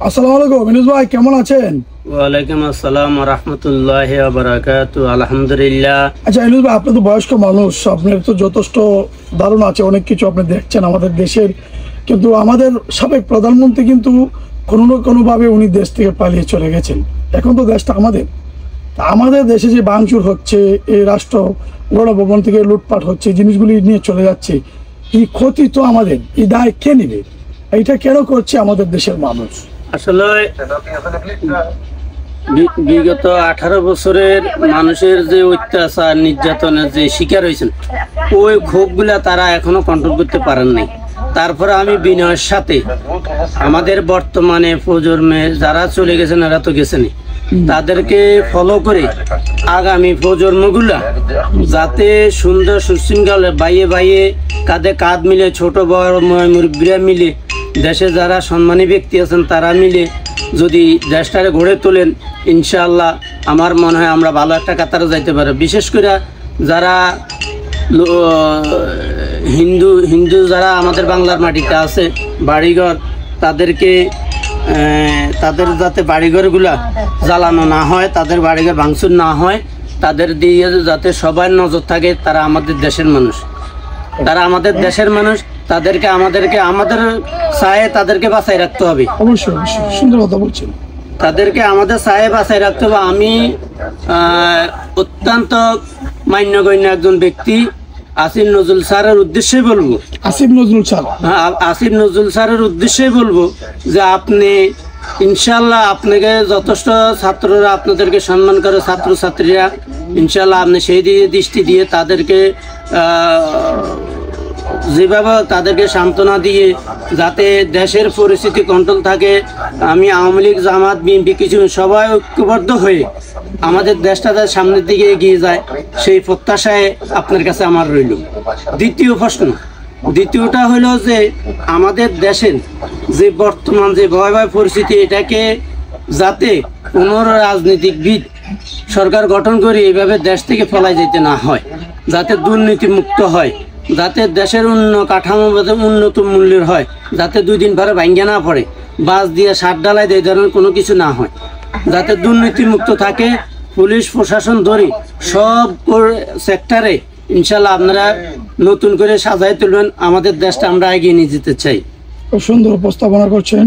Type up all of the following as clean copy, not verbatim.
আসসালামু আলাইকুম মিনুস ভাই, কেমন আছেন? ওয়ালাইকুম আসসালাম ওয়া রাহমাতুল্লাহি ওয়া বারাকাতুহু। আলহামদুলিল্লাহ। আচ্ছা মিনুস ভাই, আপনি তো বয়স্ক মানুষ, আপনার তো যথেষ্ট ধারণা আছে, অনেক কিছু আপনি দেখছেন আমাদের দেশের। কিন্তু আমাদের সাবেক প্রধানমন্ত্রী কিন্তু কোনো না কোনোভাবে উনি দেশ থেকে পালিয়ে চলে গেছেন। এখন তো দেশটা আমাদের। তা আমাদের দেশে যে ভাঙচুর হচ্ছে, এই রাষ্ট্র গণভবন থেকে লুটপাট হচ্ছে, জিনিসগুলি নিয়ে চলে যাচ্ছে, এই ক্ষতি তো আমাদের, এই দায় কে নেবে? এইটা কেন করছে আমাদের দেশের মানুষ? আসলে বিগত 18 বছরের মানুষের যে অত্যাচার নির্যাতনের যে শিকার হয়েছেন, ওই ক্ষোভগুলা তারা এখনো কন্ট্রোল করতে পারেন নাই। তারপরে আমি বিনয়ের সাথে আমাদের বর্তমানে প্রজন্মে যারা চলে গেছেন, এরা তো গেছেনই, তাদেরকে ফলো করে আগামী প্রজন্মগুলা যাতে সুন্দর সুশৃঙ্খলে বাইয়ে বাইয়ে কাঁধে কাঁধ মিলে, ছোট বড় মুরব্বীরা মিলে, দেশে যারা সম্মানী ব্যক্তি আছেন তারা মিলে যদি দেশটাকে গড়ে তোলেন, ইনশাআল্লাহ আমার মনে হয় আমরা ভালো একটা কাতারে যাইতে পারি। বিশেষ করে যারা হিন্দু যারা আমাদের বাংলার মাটিতে আছে বাড়িঘর, তাদেরকে তাদের যাতে বাড়িঘরগুলা জ্বালানো না হয়, তাদের বাড়িঘর ভাঙচুর না হয়, তাদের দিয়ে যাতে সবার নজর থাকে। তারা আমাদের দেশের মানুষ, তাদেরকে আমাদের ছায়ে তাদেরকে বাঁচাই রাখতে হবে। অবশ্যই সুন্দর কথা বলছেন। তাদেরকে আমাদের ছায়ে বাঁচাই রাখতে হবে। আমি অত্যন্ত মান্যগণ্য একজন ব্যক্তি আসিফ নজরুল স্যারের উদ্দেশ্যে বলবো, আসিফ নজরুল স্যারের উদ্দেশ্যে বলবো যে আপনি ইনশাল্লাহ, আপনাকে যথেষ্ট ছাত্ররা আপনাদেরকে সম্মান করে, ছাত্রছাত্রীরা, ইনশাল্লাহ আপনি সেই দিকে দৃষ্টি দিয়ে তাদেরকে যেভাবে তাদেরকে সান্ত্বনা দিয়ে যাতে দেশের পরিস্থিতি কন্ট্রোল থাকে। আমি আওয়ামী লীগ, জামাত, বিএনপি কিছু সবাই ঐক্যবদ্ধ হয়ে আমাদের দেশটা সামনের দিকে এগিয়ে যায়, সেই প্রত্যাশায় আপনার কাছে আমার রইল। দ্বিতীয়টা হলো যে আমাদের দেশের যে বর্তমান যে ভয়াবহ পরিস্থিতি, এটাকে যাতে কোনো রাজনীতিবিদ সরকার গঠন করে এইভাবে দেশ থেকে ফেলাই যেতে না হয়, যাতে দুর্নীতিমুক্ত হয়, যাতে দেশের কাঠামো উন্নত মূল্যের হয়, যাতে 2 দিন পরে ভাঙ্গা না পড়ে, বাস দিয়ে সার ডালাই দিয়ে ধরনের কোনো কিছু না হয়, যাতে দুর্নীতিমুক্ত থাকে। পুলিশ প্রশাসন ধরে সব সেক্টরে ইনশাল্লাহ আপনারা নতুন করে সাজাই তুলবেন। আমাদের দেশটা আমরা এগিয়ে নিয়ে যেতে চাই। খুব সুন্দর উপস্থাপনা করছেন,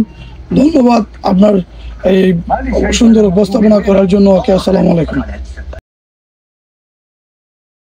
ধন্যবাদ আপনার এই সুন্দর উপস্থাপনা করার জন্য। ওকে, আসসালামু আলাইকুম।